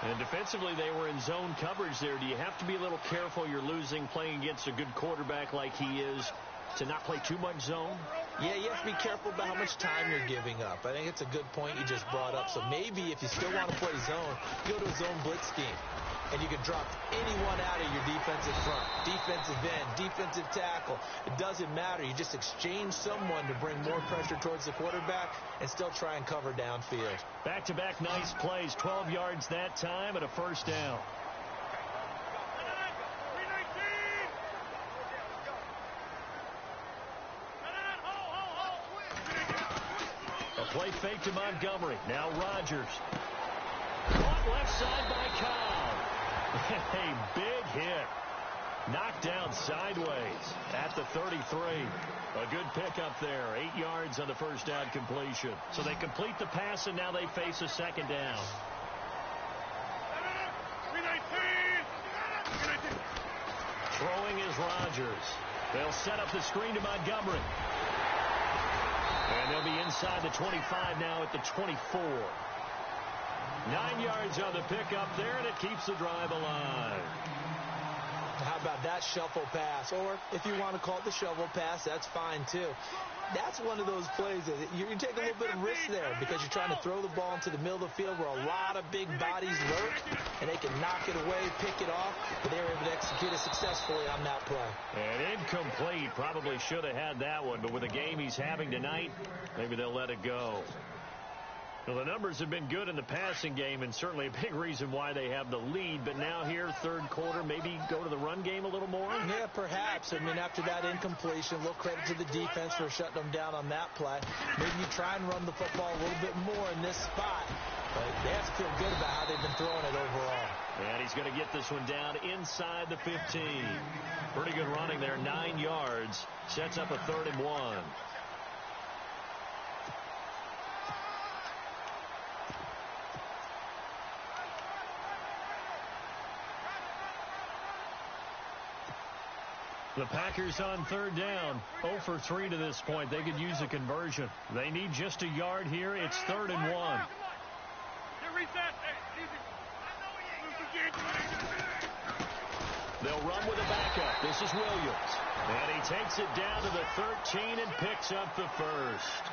A: And defensively, they were in zone coverage there. Do you have to be a little careful? You're losing, playing against a good quarterback like he is, to not play too much zone?
B: Yeah, you have to be careful about how much time you're giving up. I think it's a good point you just brought up. So maybe if you still want to play zone, you go to a zone blitz scheme. And you can drop anyone out of your defensive front, defensive end, defensive tackle. It doesn't matter. You just exchange someone to bring more pressure towards the quarterback and still try and cover downfield.
A: Back-to-back nice plays, 12 yards that time and a 1st down. A play fake to Montgomery. Now Rodgers. Caught left side by Cobb. A big hit. Knocked down sideways at the 33. A good pickup there. 8 yards on the 1st down completion. So they complete the pass, and now they face a 2nd down. Throwing is Rodgers. They'll set up the screen to Montgomery. And they'll be inside the 25 now at the 24. 9 yards on the pickup there, and it keeps the drive alive.
B: How about that shuffle pass? Or if you want to call it the shovel pass, that's fine too. That's one of those plays that you take a little bit of risk there because you're trying to throw the ball into the middle of the field where a lot of big bodies lurk, and they can knock it away, pick it off, but they were able to execute it successfully on that play.
A: And incomplete. Probably should have had that one, but with the game he's having tonight, maybe they'll let it go. Well, the numbers have been good in the passing game, and certainly a big reason why they have the lead. But now here, third quarter, maybe go to the run game a little more?
B: Yeah, perhaps. I mean, after that incompletion, a little credit to the defense for shutting them down on that play. Maybe you try and run the football a little bit more in this spot. But they have to feel good about how they've been throwing it overall.
A: And he's going to get this one down inside the 15. Pretty good running there, 9 yards. Sets up a 3rd and 1. The Packers on 3rd down, 0 for 3 to this point. They could use a conversion. They need just a yard here. It's 3rd and 1. They'll run with a backup. This is Williams. And he takes it down to the 13 and picks up the first.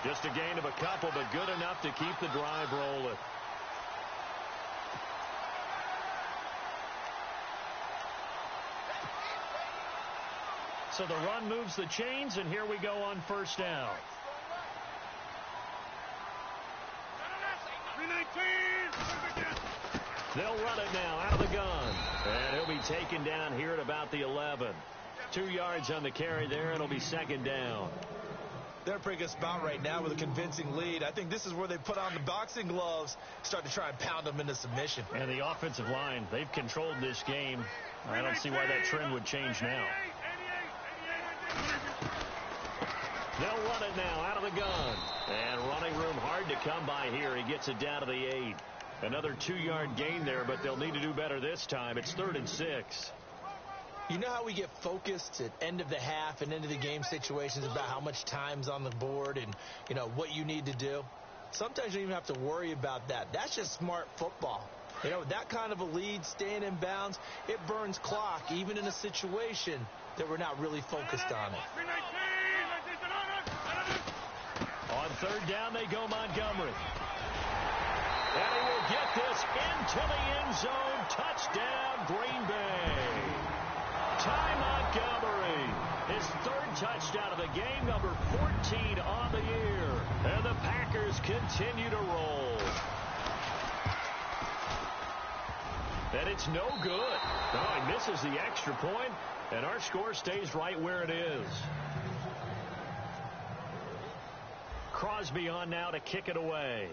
A: Just a gain of a couple, but good enough to keep the drive rolling. So the run moves the chains, and here we go on 1st down. They'll run it now out of the gun. And he'll be taken down here at about the 11. 2 yards on the carry there. It'll be 2nd down.
B: They're in a pretty good spot right now with a convincing lead. I think this is where they put on the boxing gloves, start to try and pound them into submission.
A: And the offensive line, they've controlled this game. I don't see why that trend would change now. They'll run it now out of the gun. And running room hard to come by here. He gets it down to the 8. Another 2-yard gain there, but they'll need to do better this time. It's 3rd and 6.
B: You know how we get focused at end of the half and into the game situations about how much time's on the board and, you know, what you need to do? Sometimes you don't even have to worry about that. That's just smart football. You know, that kind of a lead, staying in bounds, it burns clock, even in a situation that we're not really focused on it.
A: On 3rd down, they go Montgomery. And he will get this into the end zone. Touchdown, Green Bay. Ty Montgomery, his 3rd touchdown of the game, number 14 on the year. And the Packers continue to roll. And it's no good. Oh, he misses the extra point, and our score stays right where it is. Crosby on now to kick it away.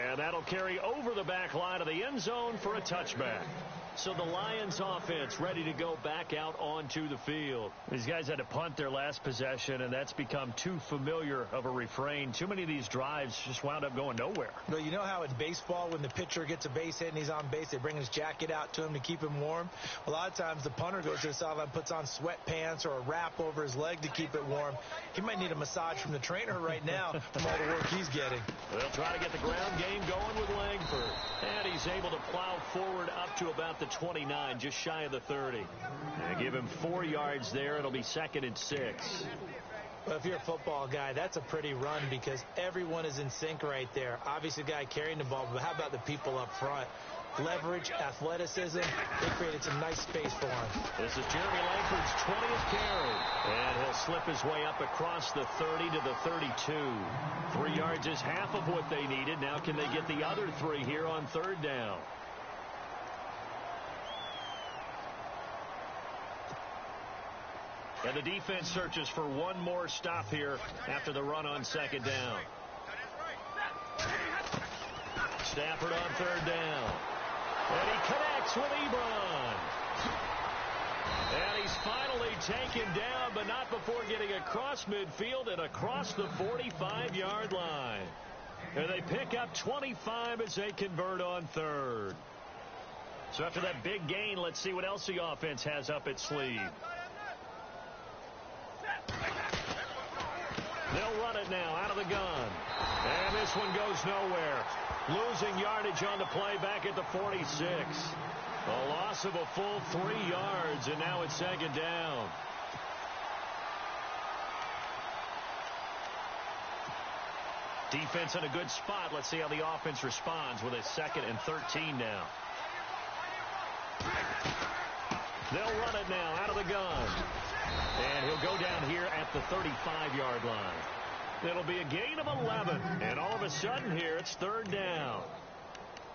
A: And that'll carry over the back line of the end zone for a touchback. So the Lions offense ready to go back out onto the field. These guys had to punt their last possession, and that's become too familiar of a refrain. Too many of these drives just wound up going nowhere.
B: Well, you know how in baseball when the pitcher gets a base hit and he's on base, they bring his jacket out to him to keep him warm? A lot of times the punter goes to the sideline, puts on sweatpants or a wrap over his leg to keep it warm. He might need a massage from the trainer right now from all the work he's getting.
A: They'll try to get the ground game going with Langford. And he's able to plow forward up to about the 29, just shy of the 30. And give him 4 yards there. It'll be 2nd and 6.
B: Well, if you're a football guy, that's a pretty run because everyone is in sync right there. Obviously, the guy carrying the ball, but how about the people up front? Leverage, athleticism, they created some nice space for him.
A: This is Jeremy Langford's 20th carry. And he'll slip his way up across the 30 to the 32. 3 yards is half of what they needed. Now can they get the other 3 here on 3rd down? And the defense searches for one more stop here after the run on 2nd down. Stafford on 3rd down. And he connects with Ebron. And he's finally taken down, but not before getting across midfield and across the 45-yard line. And they pick up 25 as they convert on third. So after that big gain, let's see what else the offense has up its sleeve. They'll run it now out of the gun. And this one goes nowhere. Losing yardage on the play back at the 46. A loss of a full 3 yards, and now it's second down. Defense in a good spot. Let's see how the offense responds with a 2nd and 13 now. They'll run it now out of the gun. And he'll go down here at the 35-yard line. It'll be a gain of 11. And all of a sudden here, it's 3rd down.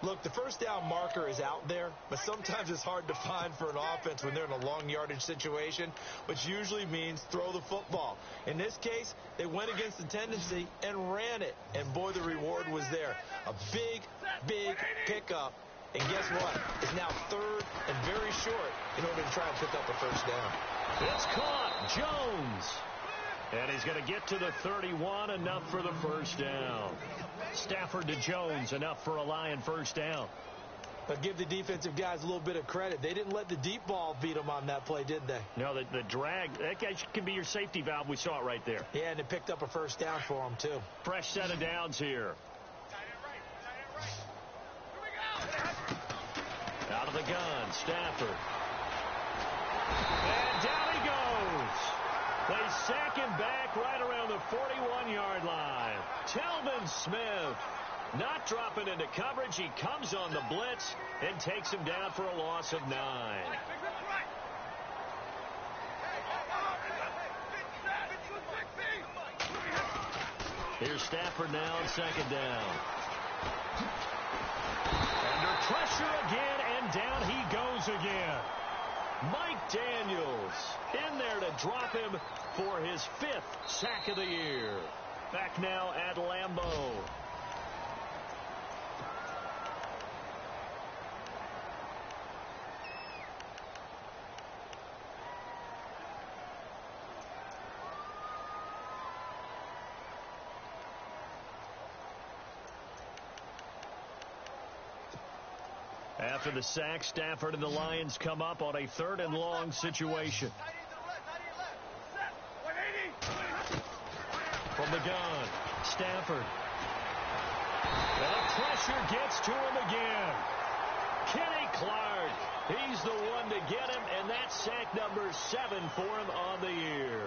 B: Look, the first down marker is out there, but sometimes it's hard to find for an offense when they're in a long yardage situation, which usually means throw the football. In this case, they went against the tendency and ran it. And boy, the reward was there. A big, big pickup. And guess what? It's now 3rd and very short in order to try and pick up a first down.
A: It's caught. Jones. And he's going to get to the 31, enough for the first down. Stafford to Jones, enough for a Lion first down.
B: But give the defensive guys a little bit of credit. They didn't let the deep ball beat them on that play, did they?
A: No, the drag, that guy can be your safety valve. We saw it right there.
B: Yeah, and it picked up a first down for them, too.
A: Fresh set of downs here. Out of the gun, Stafford. And down he goes. They sack him back right around the 41-yard line. Telvin Smith not dropping into coverage. He comes on the blitz and takes him down for a loss of 9. Here's Stafford now on 2nd down. Under pressure again, and down he goes again. Mike Daniels in there to drop him for his 5th sack of the year. Back now at Lambeau. After the sack, Stafford and the Lions come up on a 3rd and long situation. From the gun, Stafford. The pressure gets to him again. Kenny Clark, he's the one to get him, and that's sack number 7 for him on the year.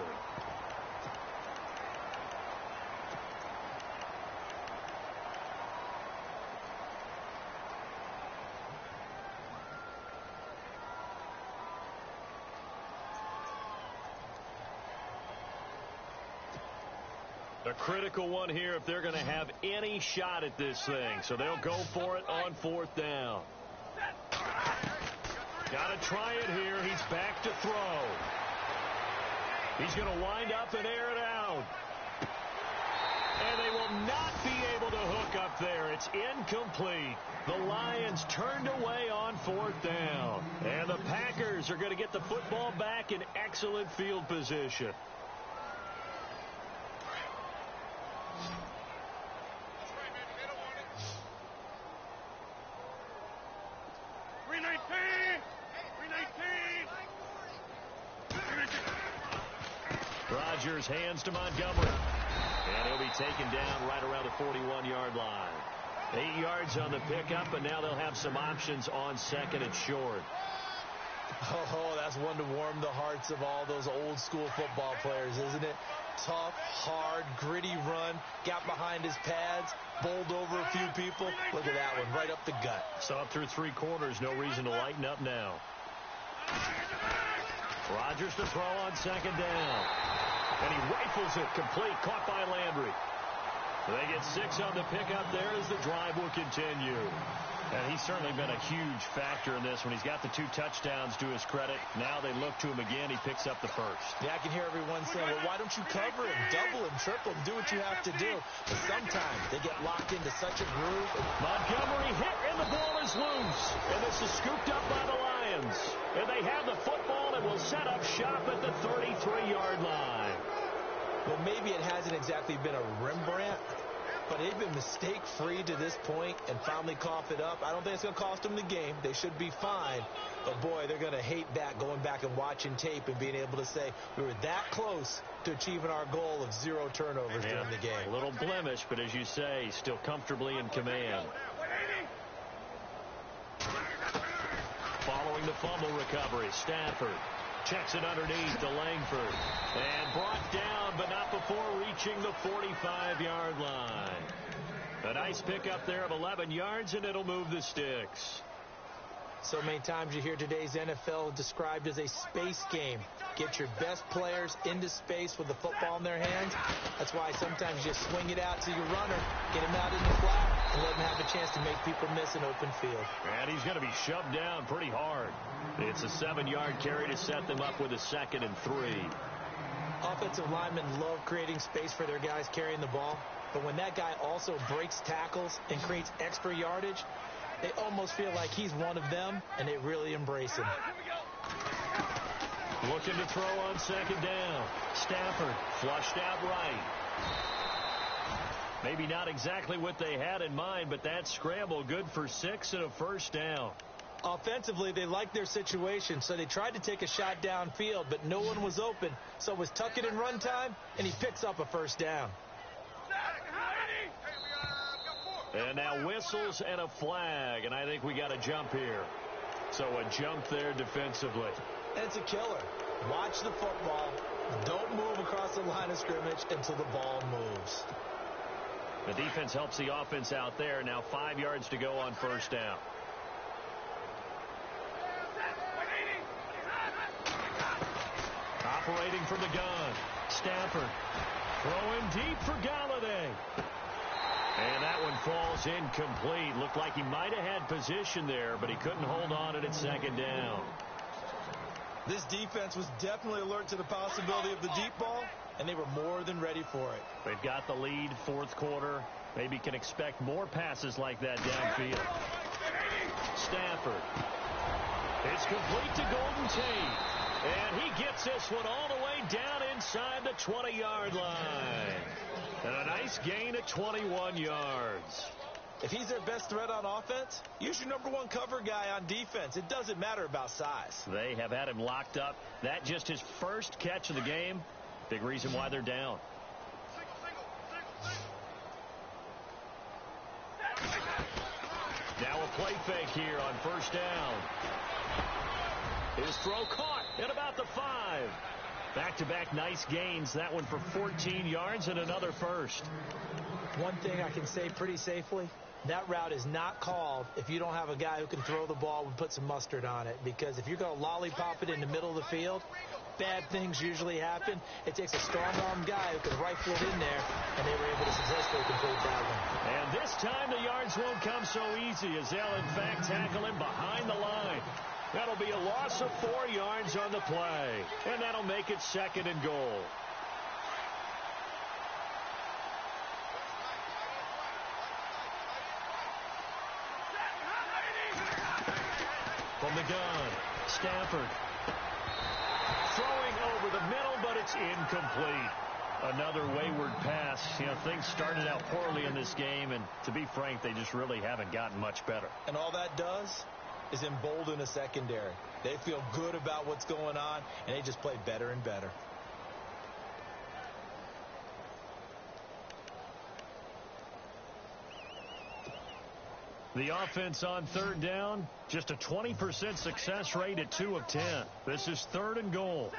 A: A critical one here if they're going to have any shot at this thing. So they'll go for it on 4th down. Got to try it here. He's back to throw. He's going to wind up and air it out. And they will not be able to hook up there. It's incomplete. The Lions turned away on 4th down. And the Packers are going to get the football back in excellent field position. Rodgers hands to Montgomery. And he'll be taken down right around the 41-yard line. 8 yards on the pickup, and now they'll have some options on 2nd and short.
B: Oh, that's one to warm the hearts of all those old school football players, isn't it? Tough, hard, gritty run, got behind his pads, bowled over a few people. Look at that one, right up the gut.
A: Saw through 3 quarters, no reason to lighten up now. Rodgers to throw on 2nd down. And he rifles it complete, caught by Landry. They get 6 on the pickup there as the drive will continue. And he's certainly been a huge factor in this when he's got the 2 touchdowns to his credit. Now they look to him again. He picks up the first.
B: Yeah, I can hear everyone saying, well, why don't you cover him, double him, triple him, do what you have to do. But sometimes they get locked into such a groove.
A: Montgomery hit, and the ball is loose. And this is scooped up by the Lions. And they have the football and will set up shop at the 33-yard line.
B: Well, maybe it hasn't exactly been a Rembrandt, But they've been mistake-free to this point and finally cough it up. I don't think it's going to cost them the game. They should be fine. But, boy, they're going to hate that, going back and watching tape and being able to say we were that close to achieving our goal of 0 turnovers during the game.
A: A little blemish, but as you say, still comfortably in command. Following the fumble recovery, Stafford checks it underneath to Langford. And brought down, but not before reaching the 45-yard line. A nice pickup there of 11 yards, and it'll move the sticks.
B: So many times you hear today's NFL described as a space game. Get your best players into space with the football in their hands. That's why sometimes you swing it out to your runner, get him out in the flat, and let him have a chance to make people miss an open field.
A: And he's going to be shoved down pretty hard. It's a 7-yard carry to set them up with a 2nd and 3.
B: Offensive linemen love creating space for their guys carrying the ball. But when that guy also breaks tackles and creates extra yardage, they almost feel like he's one of them, and they really embrace him.
A: Looking to throw on 2nd down. Stafford flushed out right. Maybe not exactly what they had in mind, but that scramble good for 6 and a 1st down.
B: Offensively, they liked their situation, so they tried to take a shot downfield, but no one was open. So it was tuck it and run time, and he picks up a 1st down.
A: And now whistles and a flag, and I think we got a jump here. So a jump there defensively.
B: And it's a killer. Watch the football. Don't move across the line of scrimmage until the ball moves.
A: The defense helps the offense out there. Now 5 yards to go on 1st down. Operating from the gun. Stafford throwing deep for Galladay. And that one falls incomplete. Looked like he might have had position there, but he couldn't hold on it at 2nd down.
B: This defense was definitely alert to the possibility of the deep ball, and they were more than ready for it.
A: They've got the lead, 4th quarter. Maybe can expect more passes like that downfield. Stafford. It's complete to Golden Tate. And he gets this one all the way down inside the 20-yard line. And a nice gain of 21 yards.
B: If he's their best threat on offense, use your #1 cover guy on defense. It doesn't matter about size.
A: They have had him locked up. That just his first catch of the game. Big reason why they're down. Now a play fake here on 1st down. His throw caught at about the 5. Back-to-back nice gains. That one for 14 yards and another 1st.
B: One thing I can say pretty safely, that route is not called if you don't have a guy who can throw the ball and put some mustard on it. Because if you're going to lollipop it in the middle of the field, bad things usually happen. It takes a strong-arm guy who can rifle it in there, and they were able to successfully complete that one.
A: And this time the yards won't come so easy as they'll, in fact, tackle him behind the line. That'll be a loss of 4 yards on the play, and that'll make it 2nd and goal. From the gun, Stafford throwing over the middle, but it's incomplete. Another wayward pass. You know, things started out poorly in this game, and to be frank, they just really haven't gotten much better.
B: And all that does is embolden a secondary. They feel good about what's going on, and they just play better and better.
A: The offense on 3rd down, just a 20% success rate at 2 of 10. This is 3rd and goal.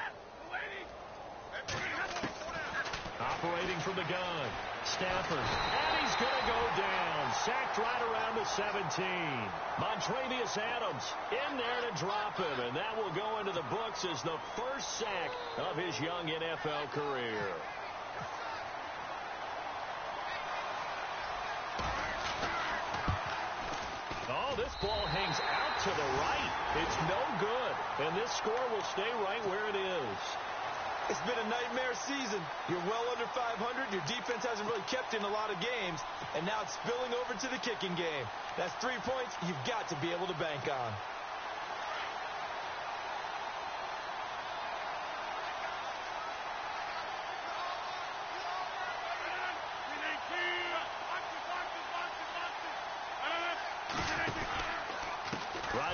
A: Operating from the gun, Stafford, and he's going to go down. Sacked right around the 17. Montravius Adams in there to drop him, and that will go into the books as the first sack of his young NFL career. Oh, this ball hangs out to the right. It's no good, and this score will stay right where it is.
B: It's been a nightmare season. You're well under 500. Your defense hasn't really kept in a lot of games, and now it's spilling over to the kicking game. That's 3 points you've got to be able to bank on.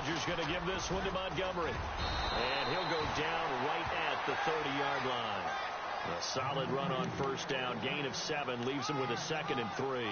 A: Rodgers going to give this one to Montgomery. And he'll go down right at the 30-yard line. A solid run on first down. Gain of 7 leaves him with a 2nd and 3.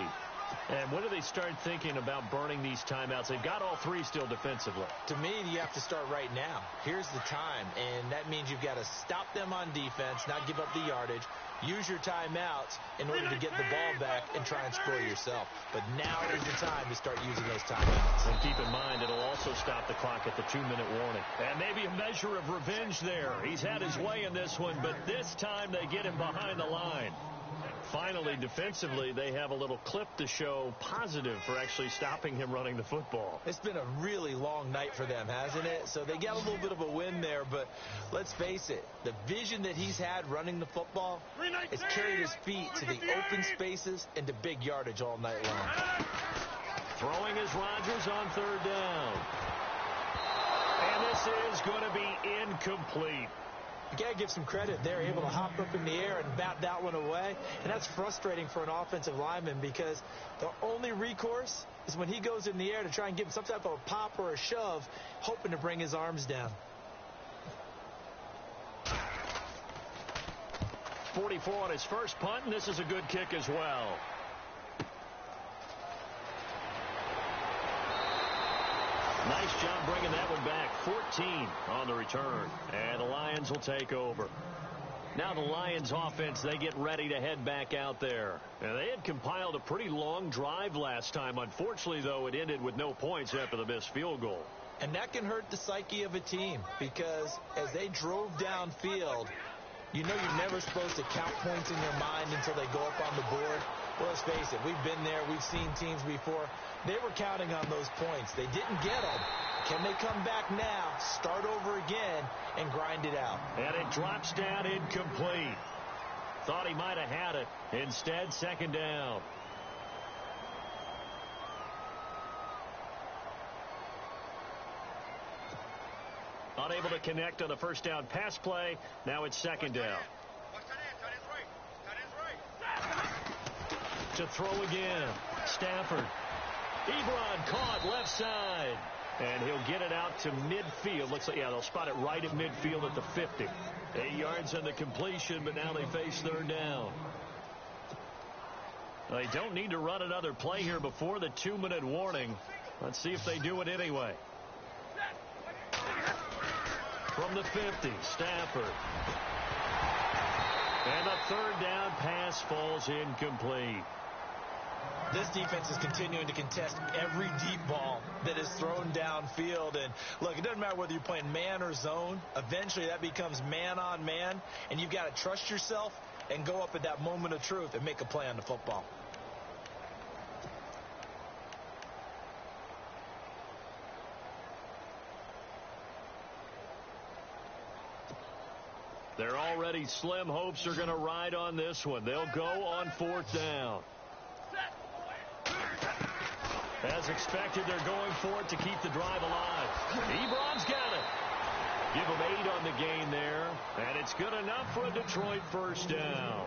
A: And when do they start thinking about burning these timeouts? They've got all 3 still defensively.
B: To me, you have to start right now. Here's the time, and that means you've got to stop them on defense, not give up the yardage, use your timeouts in order to get the ball back and try and score yourself. But now is the time to start using those timeouts.
A: And keep in mind, it'll also stop the clock at the 2-minute warning. And maybe a measure of revenge there. He's had his way in this one, but this time they get him behind the line. Finally, defensively, they have a little clip to show positive for actually stopping him running the football.
B: It's been a really long night for them, hasn't it? So they got a little bit of a win there, but let's face it, the vision that he's had running the football has carried his feet to the open spaces and to big yardage all night long.
A: Throwing is Rodgers on 3rd down. And this is going to be incomplete.
B: You got to give some credit. They're able to hop up in the air and bat that one away. And that's frustrating for an offensive lineman because the only recourse is when he goes in the air to try and give him some type of a pop or a shove, hoping to bring his arms down.
A: 44 on his first punt, and this is a good kick as well. Nice job bringing that one back. 14 on the return. And the Lions will take over. Now the Lions offense, they get ready to head back out there. And they had compiled a pretty long drive last time. Unfortunately, though, it ended with no points after the missed field goal.
B: And that can hurt the psyche of a team because as they drove downfield, you know you're never supposed to count points in your mind until they go up on the board. Well, let's face it, we've been there. We've seen teams before. They were counting on those points. They didn't get them. Can they come back now, start over again, and grind it out?
A: And it drops down incomplete. Thought he might have had it. Instead, 2nd down. Unable to connect on the first down pass play. Now it's 2nd down. To throw again. Stafford. Ebron caught left side. And he'll get it out to midfield. Looks like, yeah, they'll spot it right at midfield at the 50. 8 yards on the completion, but now they face 3rd down. They don't need to run another play here before the 2-minute warning. Let's see if they do it anyway. From the 50, Stafford. And the 3rd down pass falls incomplete.
B: This defense is continuing to contest every deep ball that is thrown downfield. And, look, it doesn't matter whether you're playing man or zone. Eventually that becomes man on man, and you've got to trust yourself and go up at that moment of truth and make a play on the football.
A: They're already slim hopes are going to ride on this one. They'll go on 4th down. As expected, they're going for it to keep the drive alive. Ebron's got it. Give him 8 on the gain there. And it's good enough for a Detroit first down.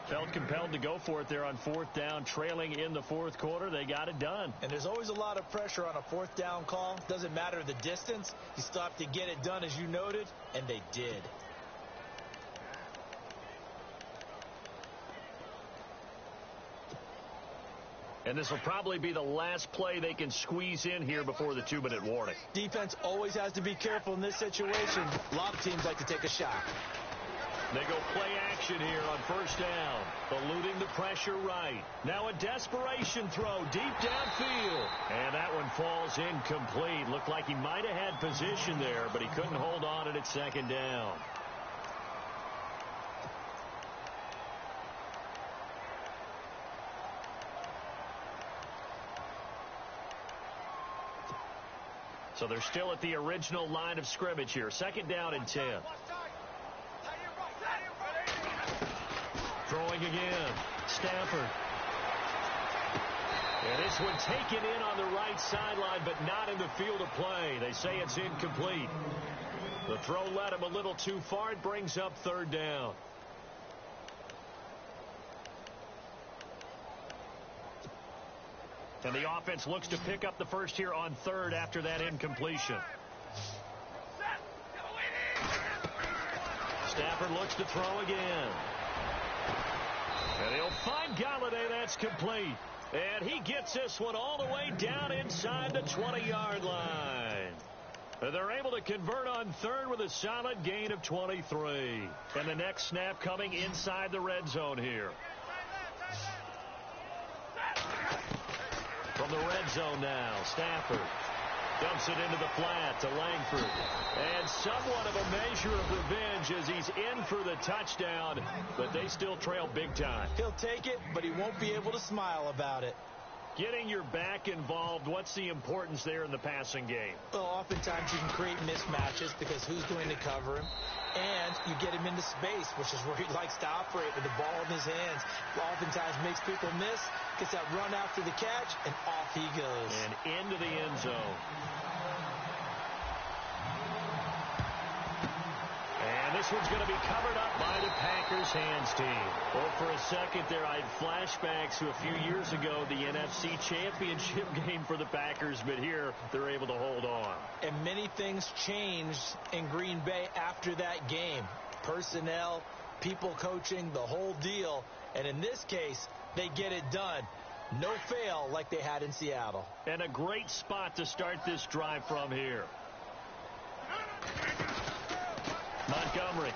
A: Felt compelled to go for it there on 4th down, trailing in the 4th quarter. They got it done.
B: And there's always a lot of pressure on a 4th down call. Doesn't matter the distance. You still have to get it done, as you noted, and they did.
A: And this will probably be the last play they can squeeze in here before the 2-minute warning.
B: Defense always has to be careful in this situation. A lot of teams like to take a shot.
A: They go play action here on first down. Eluding the pressure right. Now a desperation throw deep downfield. And that one falls incomplete. Looked like he might have had position there, but he couldn't hold on it at 2nd down. So they're still at the original line of scrimmage here. 2nd down and 10. Throwing again. Stafford. And this one taken in on the right sideline, but not in the field of play. They say it's incomplete. The throw led him a little too far. It brings up 3rd down. And the offense looks to pick up the first here on third after that incompletion. Stafford looks to throw again. And he'll find Galladay. That's complete. And he gets this one all the way down inside the 20-yard line. And they're able to convert on third with a solid gain of 23. And the next snap coming inside the red zone here. From the red zone now, Stafford dumps it into the flat to Langford. And somewhat of a measure of revenge as he's in for the touchdown, but they still trail big time.
B: He'll take it, but he won't be able to smile about it.
A: Getting your back involved, what's the importance there in the passing game?
B: Well, oftentimes you can create mismatches because who's going to cover him? And you get him into space, which is where he likes to operate with the ball in his hands. Oftentimes makes people miss, gets that run after the catch, and off he goes.
A: And into the end zone. And this one's going to be covered up by the Packers hands team. Well, for a second there, I had flashbacks to a few years ago, the NFC Championship game for the Packers, but here they're able to hold on.
B: And many things changed in Green Bay after that game. Personnel, people coaching, the whole deal. And in this case, they get it done. No fail like they had in Seattle.
A: And a great spot to start this drive from here. Montgomery.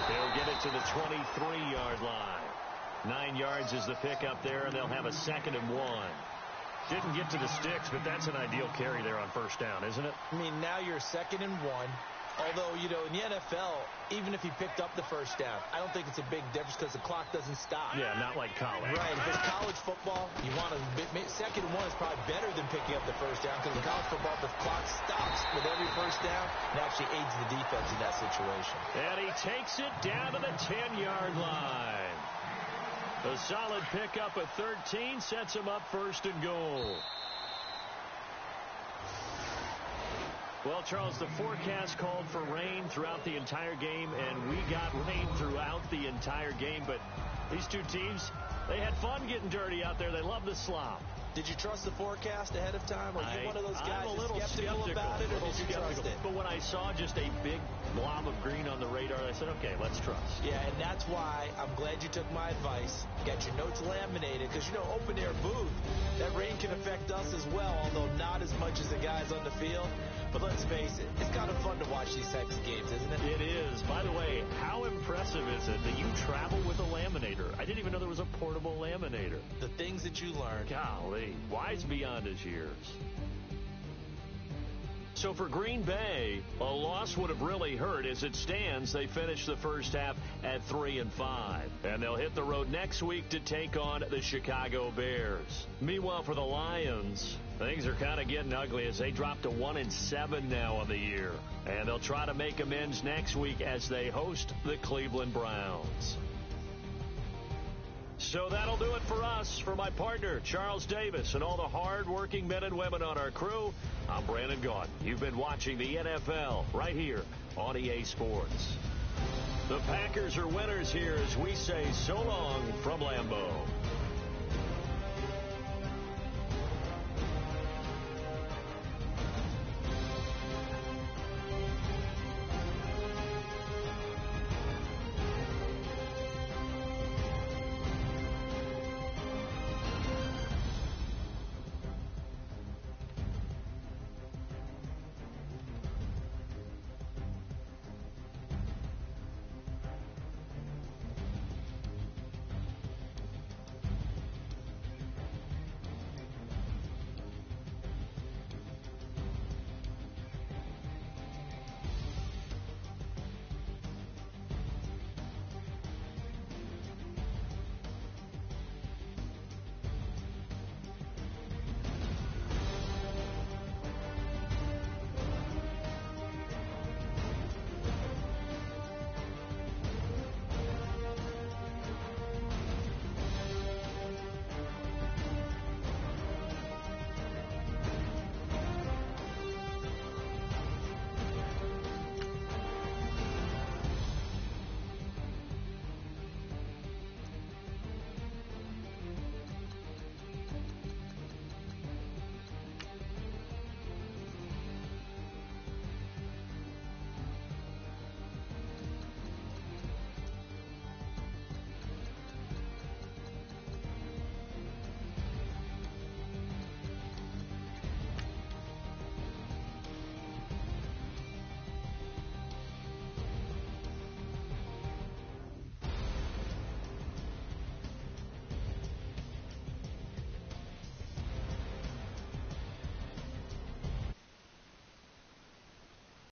A: They'll get it to the 23-yard line. 9 yards is the pickup there, and they'll have a 2nd and 1. Didn't get to the sticks, but that's an ideal carry there on first down, isn't it?
B: I mean, now you're 2nd and 1. Although, you know, in the NFL, even if he picked up the first down, I don't think it's a big difference because the clock doesn't stop.
A: Yeah, not like college.
B: Right. If it's college football, you want to 2nd and 1 is probably better than picking up the first down because in college football, the clock stops with every first down and actually aids the defense in that situation.
A: And he takes it down to the 10-yard line. A solid pickup at 13 sets him up 1st and goal. Well, Charles, the forecast called for rain throughout the entire game, and we got rain throughout the entire game. But these two teams, they had fun getting dirty out there. They love the slop.
B: Did you trust the forecast ahead of time? Are you one of those guys
A: I'm a little
B: skeptical about it, or did you trust it?
A: But when I saw just a big blob of green on the radar, I said, okay, let's trust.
B: Yeah, and that's why I'm glad you took my advice. Get your notes laminated, because, you know, open-air booth, that rain can affect us as well, although not as much as the guys on the field. But let's face it, it's kind of fun to watch these types of games, isn't it?
A: It is. By the way, how impressive is it that you travel with a laminator? I didn't even know there was a portable laminator.
B: The things that you learn.
A: Golly, wise beyond his years. So for Green Bay, a loss would have really hurt. As it stands, they finished the first half at 3-5. And they'll hit the road next week to take on the Chicago Bears. Meanwhile, for the Lions, things are kind of getting ugly as they drop to 1-7 now on the year. And they'll try to make amends next week as they host the Cleveland Browns. So that'll do it for us. For my partner, Charles Davis, and all the hard-working men and women on our crew, I'm Brandon Gaudin. You've been watching the NFL right here on EA Sports. The Packers are winners here as we say so long from Lambeau.